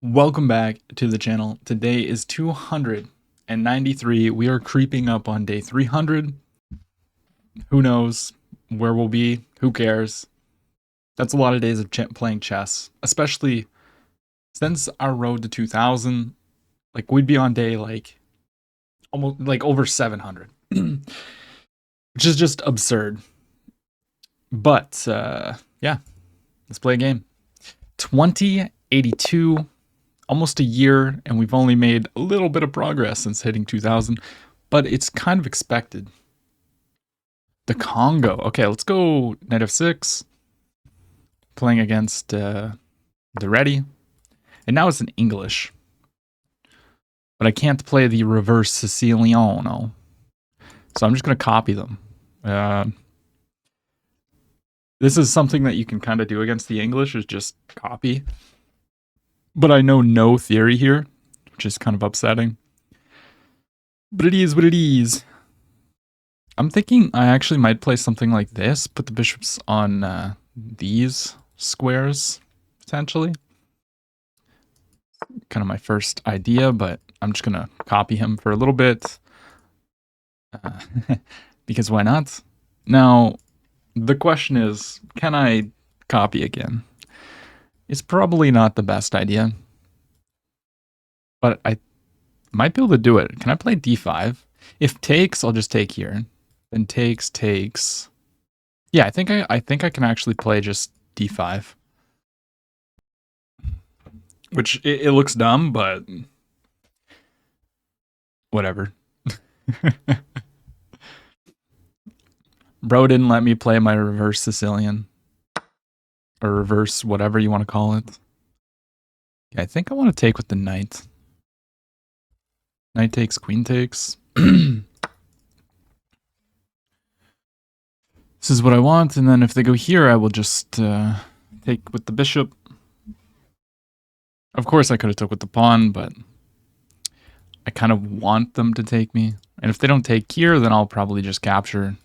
Welcome back to the channel. Today is 293. We are creeping up on day 300. Who knows where we'll be? Who cares? That's a lot of days of playing chess, especially since our road to 2000. Like we'd be on day almost like over 700, which is just absurd. But yeah, let's play a game. 2082. Almost a year, and we've only made a little bit of progress since hitting 2000, but it's kind of expected. The Congo. Okay, let's go knight f6. Playing against the ready. And now it's in English. But I can't play the reverse Siciliano. So I'm just going to copy them. This is something that you can kind of do against the English, is just copy. But I know no theory here, which is kind of upsetting. But it is what it is. I'm thinking I actually might play something like this. Put the bishops on these squares, potentially. Kind of my first idea, but I'm just going to copy him for a little bit. Because why not? Now, the question is, can I copy again? It's probably not the best idea. But I might be able to do it. Can I play d5? If takes, I'll just take here. Then takes. Yeah, I think I can actually play just d5. Which it looks dumb, but whatever. Bro didn't let me play my reverse Sicilian. Or reverse whatever you want to call it. Yeah, I think I want to take with the knight. Knight takes, queen takes. This is what I want, and then if they go here, I will just take with the bishop. Of course, I could have took with the pawn, but I kind of want them to take me. And if they don't take here, then I'll probably just capture.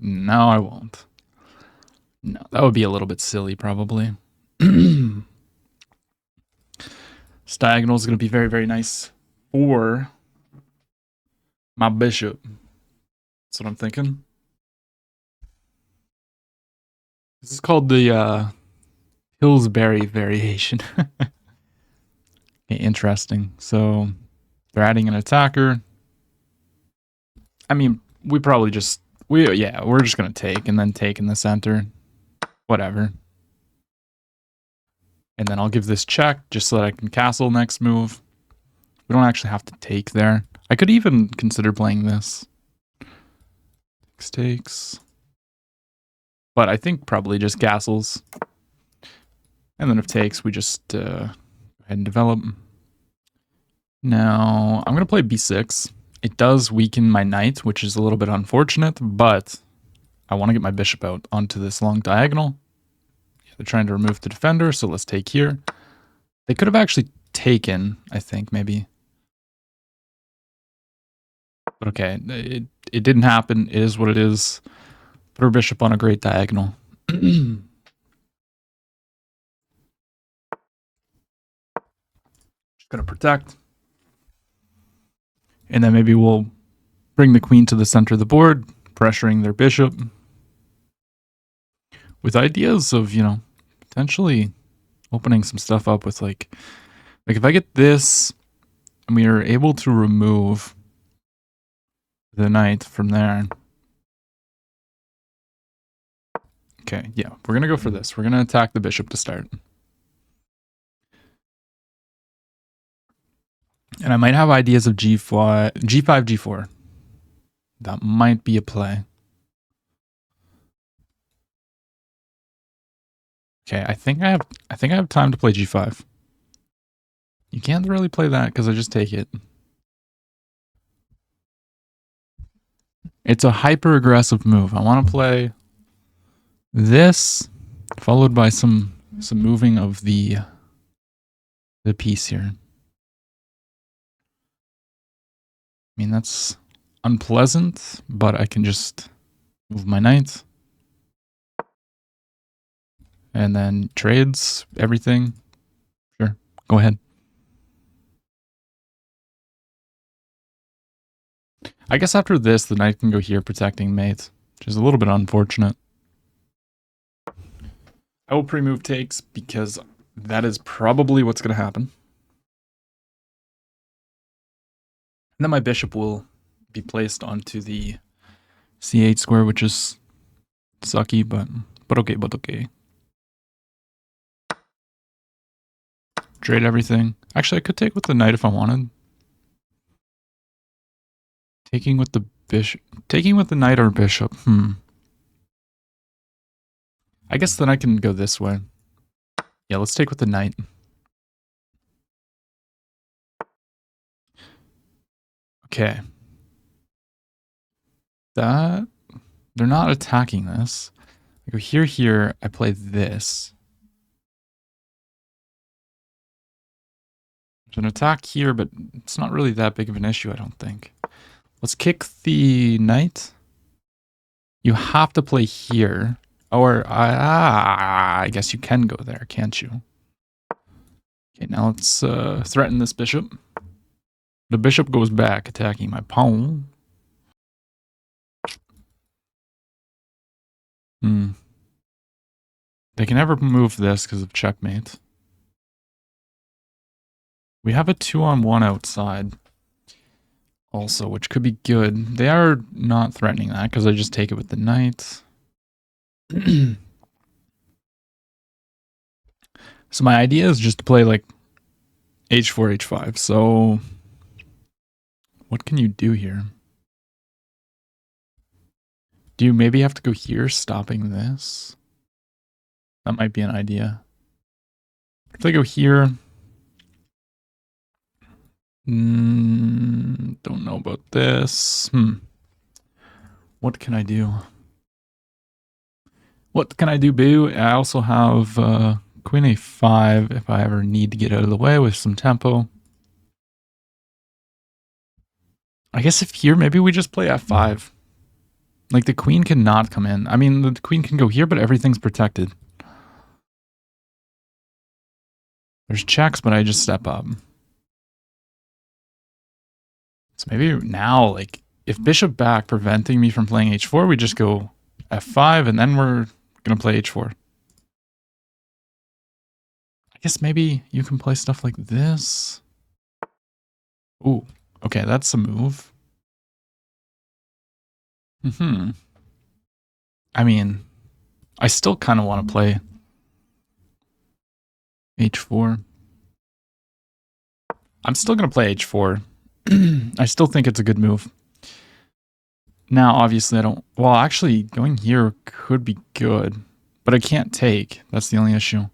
No, I won't. No, that would be a little bit silly, probably. This diagonal is going to be very, very nice for my bishop. That's what I'm thinking. This is called the Pillsbury variation. Okay, interesting. So they're adding an attacker. I mean, we're just gonna take and then take in the center. Whatever. And then I'll give this check just so that I can castle next move. We don't actually have to take there. I could even consider playing this. Takes. But I think probably just castles. And then if takes, we just go ahead and develop. Now, I'm going to play b6. It does weaken my knight, which is a little bit unfortunate, but I want to get my bishop out onto this long diagonal. Yeah, they're trying to remove the defender, so let's take here. They could have actually taken, I think, maybe. But okay, it didn't happen. It is what it is. Put our bishop on a great diagonal. Just gonna protect. And then maybe we'll bring the queen to the center of the board, pressuring their bishop. With ideas of, potentially opening some stuff up with like if I get this, and we are able to remove the knight from there. Okay, yeah, we're going to go for this. We're going to attack the bishop to start. And I might have ideas of g5, g4. That might be a play. Okay, I think I have time to play g5. You can't really play that because I just take it. It's a hyper aggressive move. I want to play this followed by some moving of the piece here. I mean, that's unpleasant, but I can just move my knight. And then trades everything. Sure. Go ahead. I guess after this, the knight can go here protecting mate, which is a little bit unfortunate. I will pre-move takes because that is probably what's going to happen. And then my bishop will be placed onto the c8 square, which is sucky, but okay. Trade everything. Actually, I could take with the knight if I wanted. Taking with the bishop. Taking with the knight or bishop. I guess then I can go this way. Yeah, let's take with the knight. Okay. That... They're not attacking this. I go here, I play this. There's an attack here, but it's not really that big of an issue, I don't think. Let's kick the knight. You have to play here. Or, I guess you can go there, can't you? Okay, now let's threaten this bishop. The bishop goes back, attacking my pawn. They can never move this because of checkmate. We have a 2-on-1 outside also, which could be good. They are not threatening that because I just take it with the knight. So my idea is just to play like h4, h5. So what can you do here? Do you maybe have to go here, stopping this? That might be an idea. If I go here... don't know about this. What can I do? What can I do, boo? I also have queen a5 if I ever need to get out of the way with some tempo. I guess if here, maybe we just play f5. Like, the queen cannot come in. I mean, the queen can go here, but everything's protected. There's checks, but I just step up. So maybe now, like, if bishop back preventing me from playing h4, we just go f5, and then we're going to play h4. I guess maybe you can play stuff like this. Ooh, okay, that's a move. I mean, I still kind of want to play h4. I'm still going to play h4. I still think it's a good move. Now, obviously, I don't... Well, actually, going here could be good. But I can't take. That's the only issue.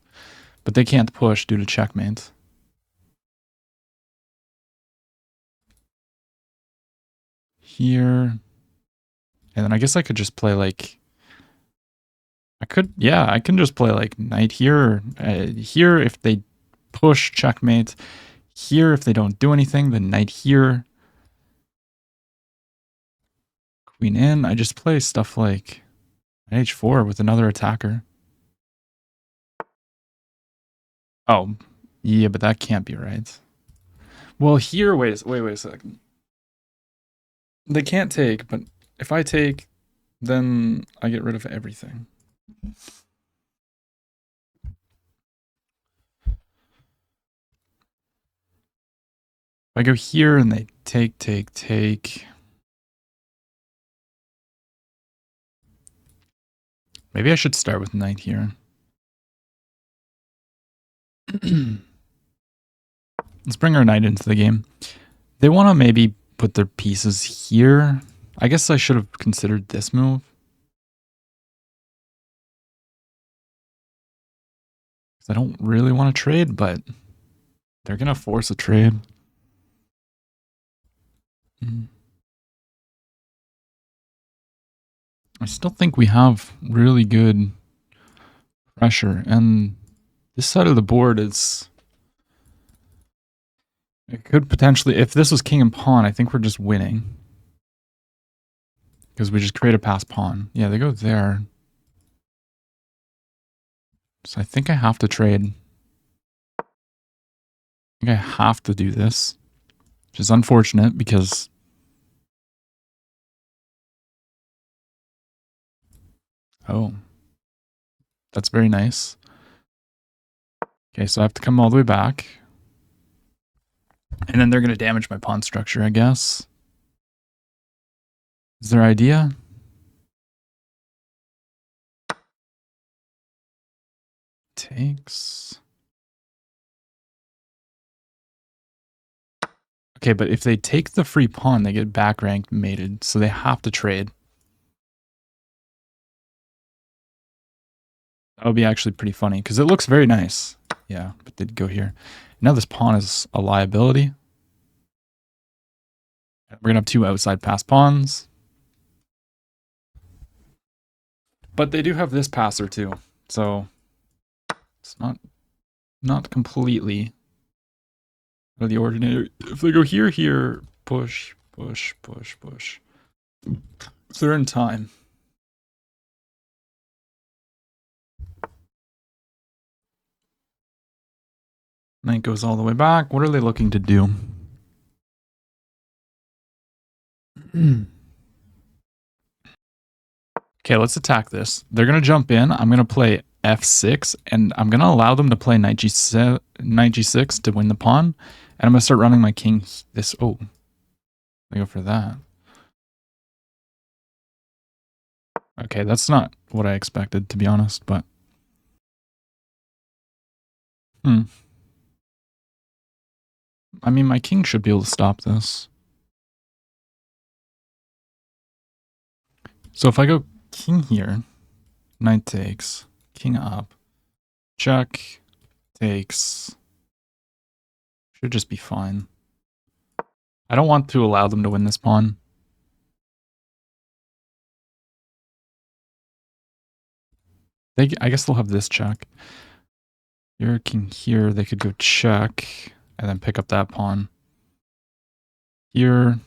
But they can't push due to checkmate. Here. And then I guess I could just play, like... I can just play, like, knight here. Here, if they push, checkmate. Here, if they don't do anything, then knight here. Queen in. I just play stuff like h4 with another attacker. Oh, yeah, but that can't be right. Well, here, wait a second. They can't take, but if I take, then I get rid of everything. If I go here and they take. Maybe I should start with knight here. Let's bring our knight into the game. They want to maybe put their pieces here. I guess I should have considered this move. I don't really want to trade, but they're going to force a trade. I still think we have really good pressure, and this side of the board is... It could potentially... If this was king and pawn, I think we're just winning. Because we just create a passed pawn. Yeah, they go there. So I think I have to trade. think I have to do this, which is unfortunate because... Oh. That's very nice. Okay, so I have to come all the way back. And then they're going to damage my pawn structure, I guess. Is their idea? Takes. Okay, but if they take the free pawn, they get back ranked mated, so they have to trade. That would be actually pretty funny, because it looks very nice. Yeah, but they'd go here. Now this pawn is a liability. We're going to have two outside pass pawns. But they do have this passer too, so it's not completely out of the ordinary. If they go here, here, push, push, push, push. If they're in time. Knight goes all the way back. What are they looking to do? Okay, let's attack this. They're going to jump in. I'm going to play f6, and I'm going to allow them to play knight g6 to win the pawn. And I'm going to start running my king this... Oh, I go for that. Okay, that's not what I expected, to be honest, but... I mean, my king should be able to stop this. So if I go king here, knight takes, king up, check, takes, should just be fine. I don't want to allow them to win this pawn. I guess they'll have this check. You're king here, they could go check, and then pick up that pawn. Here.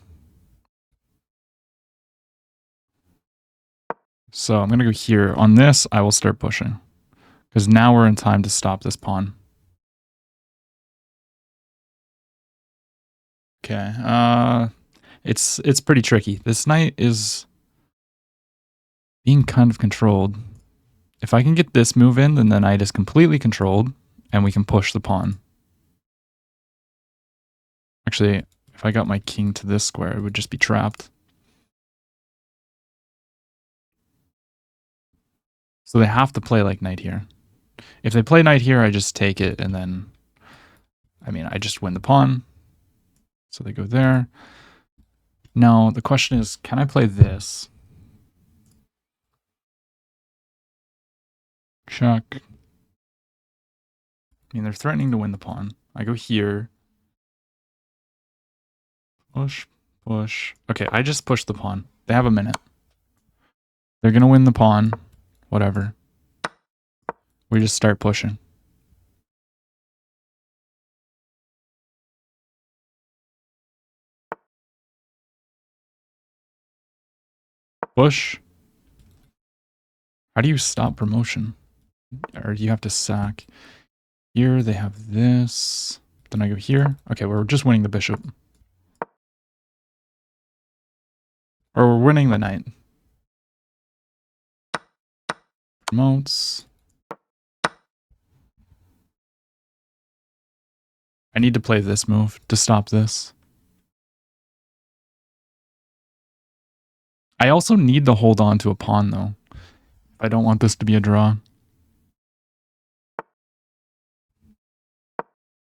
So I'm going to go here. On this, I will start pushing. Because now we're in time to stop this pawn. Okay. It's pretty tricky. This knight is being kind of controlled. If I can get this move in, then the knight is completely controlled, and we can push the pawn. Actually, if I got my king to this square, it would just be trapped. So they have to play like knight here. If they play knight here, I just take it, and then, I mean, I just win the pawn. So they go there. Now, the question is, can I play this? Check. I mean, they're threatening to win the pawn. I go here. Push, push. Okay, I just push the pawn. They have a minute. They're going to win the pawn. Whatever. We just start pushing. Push. How do you stop promotion? Or do you have to sack? Here they have this. Then I go here. Okay, we're just winning the bishop. Or we're winning the knight. Promotes. I need to play this move to stop this. I also need to hold on to a pawn, though. I don't want this to be a draw.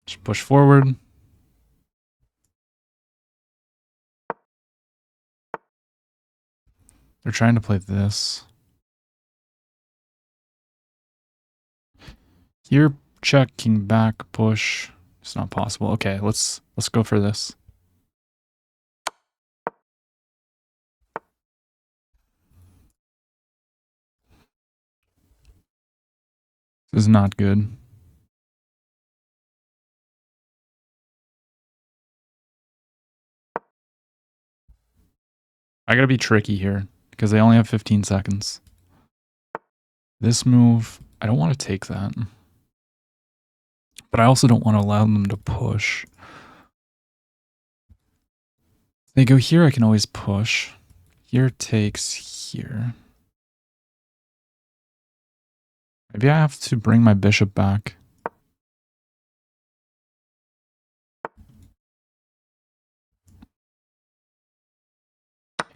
Just push forward. They're trying to play this. Here, check, king back, push. It's not possible. Okay, let's go for this. This is not good. I gotta be tricky here because they only have 15 seconds. This move, I don't want to take that. But I also don't want to allow them to push. If they go here, I can always push. Here takes here. Maybe I have to bring my bishop back.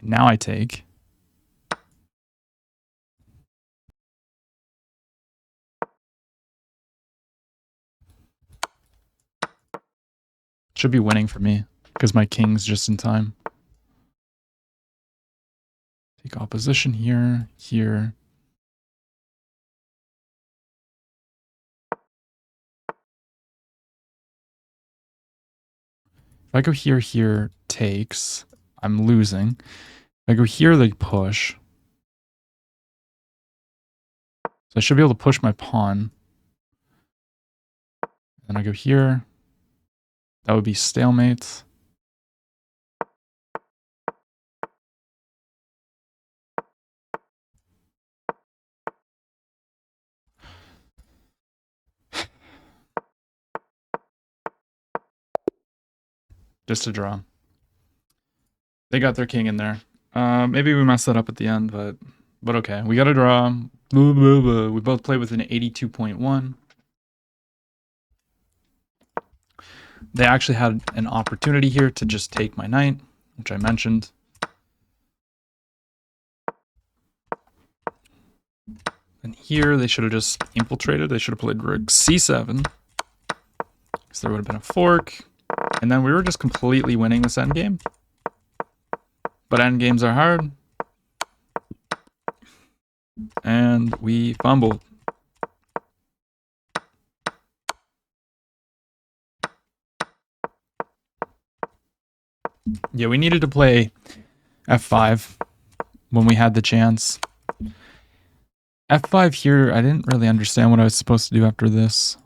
Now I take. Should be winning for me because my king's just in time. Take opposition here, here. If I go here, here, takes. I'm losing. If I go here, they push. So I should be able to push my pawn. Then I go here. That would be stalemate. Just a draw. They got their king in there. Maybe we messed that up at the end, but okay. We got a draw. Blah, blah, blah. We both played with an 82.1. They actually had an opportunity here to just take my knight, which I mentioned. And here they should have just infiltrated. They should have played rook c7. So there would have been a fork. And then we were just completely winning this endgame. But endgames are hard. And we fumbled. Yeah, we needed to play f5 when we had the chance. f5 here, I didn't really understand what I was supposed to do after this.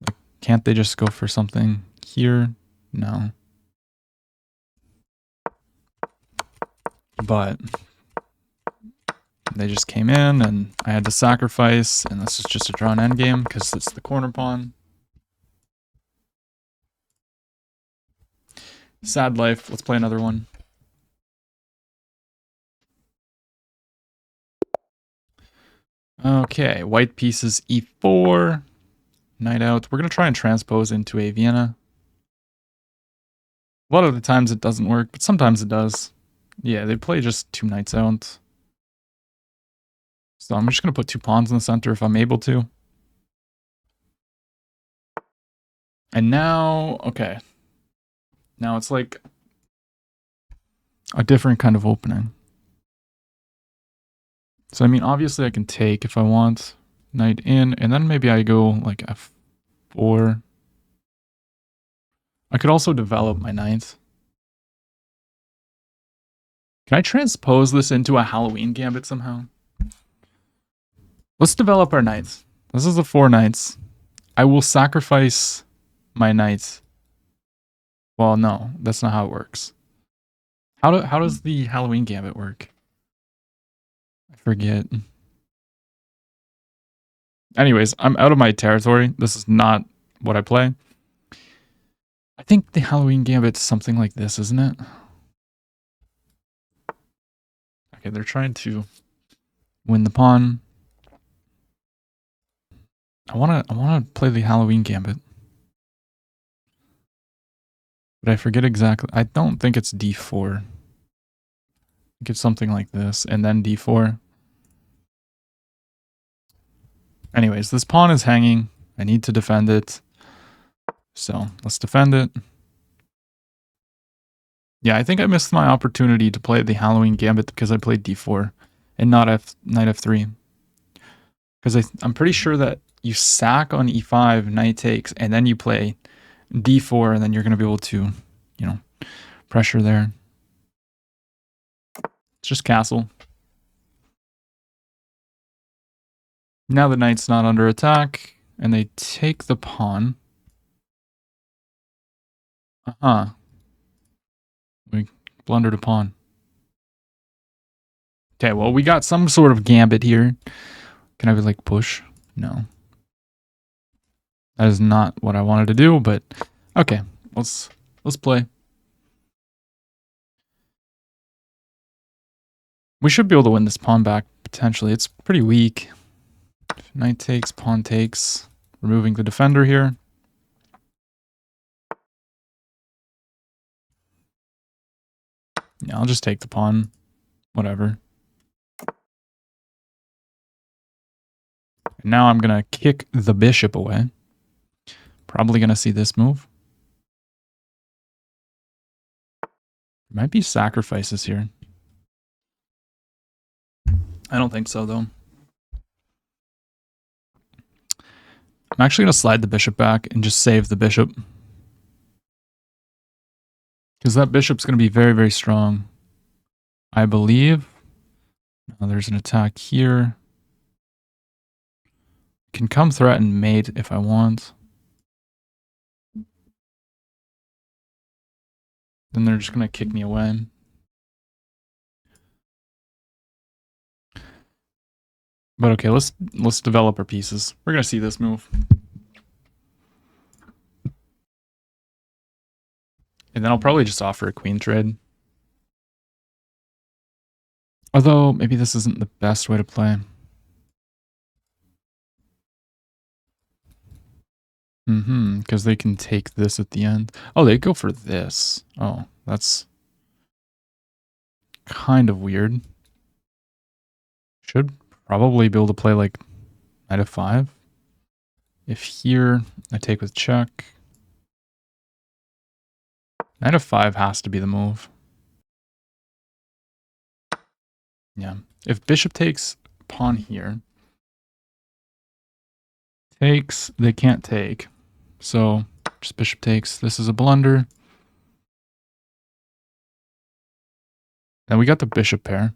Like, can't they just go for something here? No. But they just came in and I had to sacrifice, and this is just a drawn endgame because it's the corner pawn. Sad life. Let's play another one. Okay, white pieces e4. Knight out. We're going to try and transpose into a Vienna. A lot of the times it doesn't work, but sometimes it does. Yeah, they play just two knights out. So I'm just going to put two pawns in the center if I'm able to. And now, okay. Now it's like a different kind of opening. So, I mean, obviously I can take if I want. Knight in, and then maybe I go like f4. I could also develop my knight. Can I transpose this into a Halloween gambit somehow? Let's develop our knights. This is the 4 knights. I will sacrifice my knights. Well, no, that's not how it works. How does the Halloween gambit work? I forget. Anyways, I'm out of my territory. This is not what I play. I think the Halloween gambit's something like this, isn't it? Okay, they're trying to win the pawn. I wanna play the Halloween gambit. But I forget exactly. I don't think it's d4. I think it's something like this, and then d4. Anyways, this pawn is hanging. I need to defend it. So let's defend it. Yeah, I think I missed my opportunity to play the Halloween gambit because I played d4 and not knight f3. Because I'm pretty sure that you sack on e5, knight takes, and then you play d4, and then you're going to be able to, you know, pressure there. It's just castle. Now the knight's not under attack, and they take the pawn. Uh-huh. We blundered a pawn. Okay, well, we got some sort of gambit here. Can I, like, push? No. That is not what I wanted to do, but okay, let's play. We should be able to win this pawn back, potentially. It's pretty weak. Knight takes, pawn takes, removing the defender here. Yeah, I'll just take the pawn. Whatever. And now I'm going to kick the bishop away. Probably going to see this move. Might be sacrifices here. I don't think so, though. I'm actually going to slide the bishop back and just save the bishop. Because that bishop's going to be very, very strong. I believe. Now there's an attack here. Can come threaten mate if I want. Then they're just going to kick me away. But okay, let's develop our pieces. We're going to see this move. And then I'll probably just offer a queen trade. Although, maybe this isn't the best way to play. Because they can take this at the end. Oh, they go for this. Oh, that's kind of weird. Should probably be able to play like knight f5. If here, I take with check. Knight f5 has to be the move. Yeah. If bishop takes pawn here, takes, they can't take. So just bishop takes. This is a blunder. Then we got the bishop pair.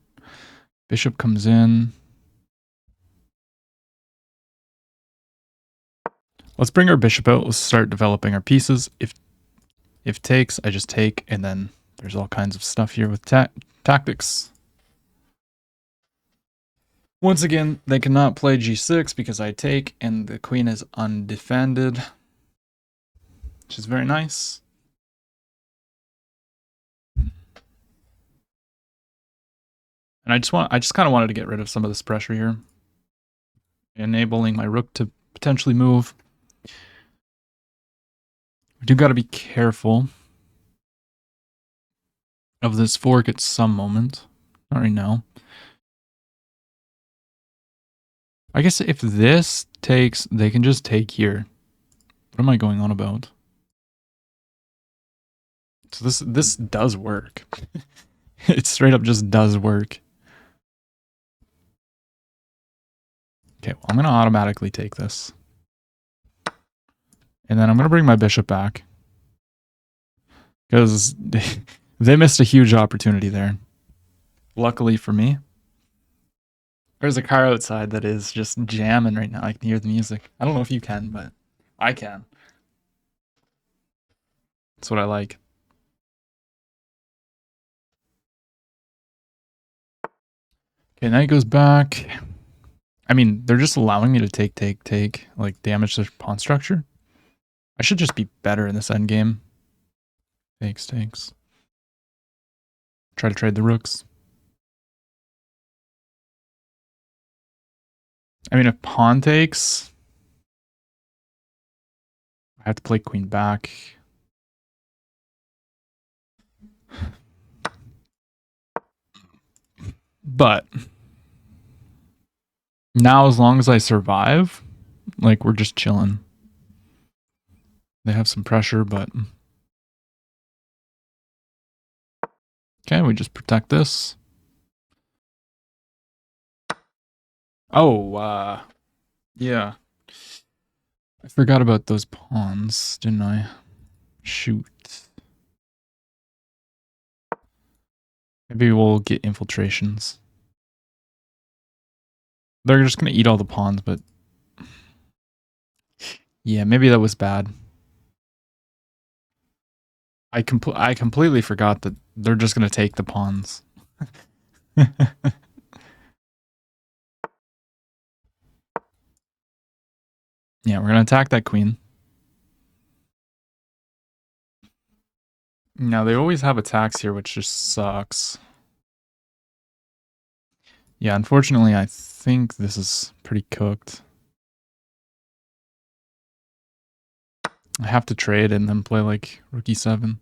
Bishop comes in. Let's bring our bishop out. Let's start developing our pieces. If takes, I just take, and then there's all kinds of stuff here with tactics. Once again, they cannot play g6 because I take, and the queen is undefended, which is very nice. And I just kind of wanted to get rid of some of this pressure here, enabling my rook to potentially move. We do got to be careful of this fork at some moment. Not right now. I guess if this takes, they can just take here. What am I going on about? So this does work. It straight up just does work. Okay, well, I'm going to automatically take this. And then I'm going to bring my bishop back. Because they missed a huge opportunity there. Luckily for me. There's a car outside that is just jamming right now. I can hear the music. I don't know if you can, but I can. That's what I like. Okay, knight goes back. I mean, they're just allowing me to take, like damage their pawn structure. I should just be better in this endgame. Takes. Try to trade the rooks. I mean, if pawn takes, I have to play queen back. But now, as long as I survive, like, we're just chilling. They have some pressure, but okay, we just protect this. Oh, yeah. I forgot about those pawns, didn't I? Shoot. Maybe we'll get infiltrations. They're just going to eat all the pawns, but yeah, maybe that was bad. I completely forgot that they're just going to take the pawns. Yeah, we're going to attack that queen. Now, they always have attacks here, which just sucks. Yeah, unfortunately, I think this is pretty cooked. I have to trade and then play, like, rook e7.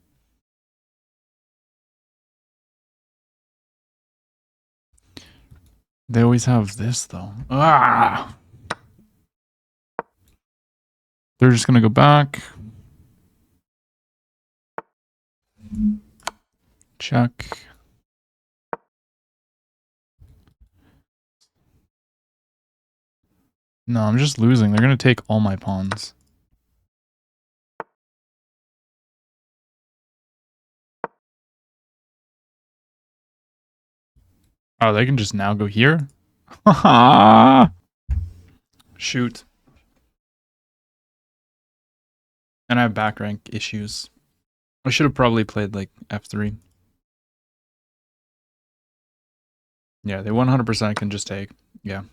They always have this, though. Ah! They're just gonna go back. Check. No, I'm just losing. They're gonna take all my pawns. Oh, they can just now go here? Shoot. And I have back rank issues. I should have probably played like f3. Yeah, they 100% can just take. Yeah.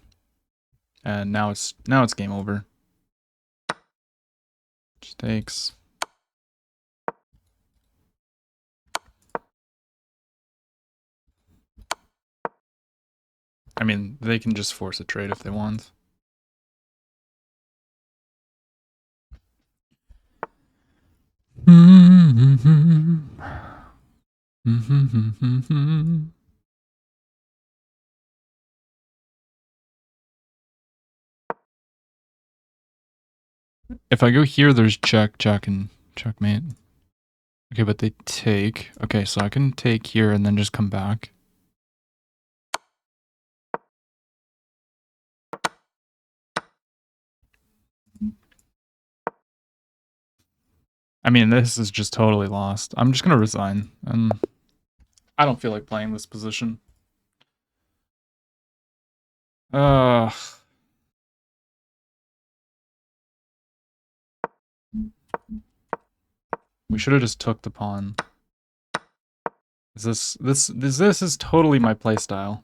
And now it's game over. Just takes. I mean, they can just force a trade if they want. If I go here, there's check, check, and checkmate. Okay, but they take. Okay, so I can take here and then just come back. I mean, this is just totally lost. I'm just gonna resign. I don't feel like playing this position. We should have just took the pawn. This is totally my playstyle.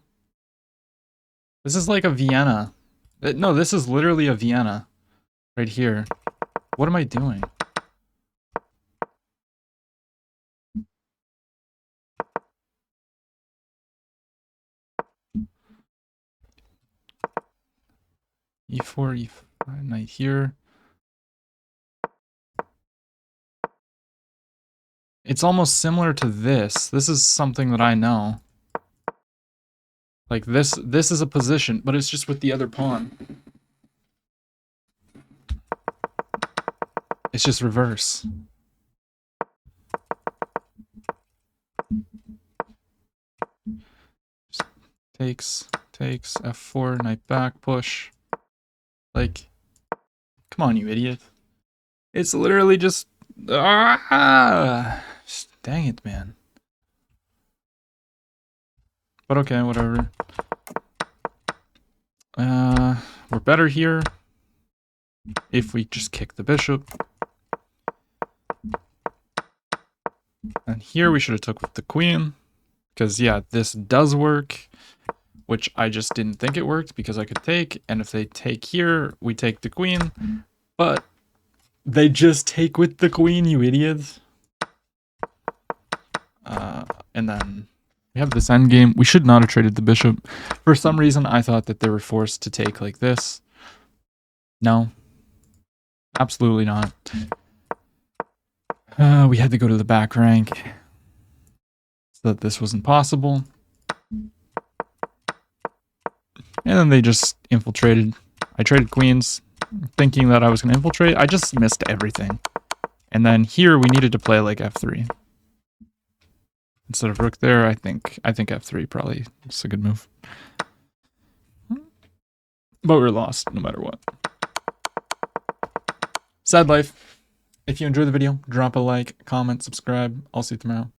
This is like a Vienna. No, this is literally a Vienna. Right here. What am I doing? E4, E5, knight here. It's almost similar to this. This is something that I know. Like this is a position, but it's just with the other pawn. It's just reverse. Just takes, F4, knight back, push. Like, come on, you idiot. It's literally just... Dang it, man. But okay, whatever. We're better here if we just kick the bishop. And here we should have took with the queen. Because, yeah, this does work. Which I just didn't think it worked because I could take. And if they take here, we take the queen. But they just take with the queen, you idiots. And then we have this endgame. We should not have traded the bishop. For some reason, I thought that they were forced to take like this. No. Absolutely not. We had to go to the back rank. So that this was impossible. And then they just infiltrated. I traded queens, thinking that I was going to infiltrate. I just missed everything. And then here we needed to play like f3. Instead of rook there, I think f3 probably is a good move. But we're lost no matter what. Sad life. If you enjoyed the video, drop a like, comment, subscribe. I'll see you tomorrow.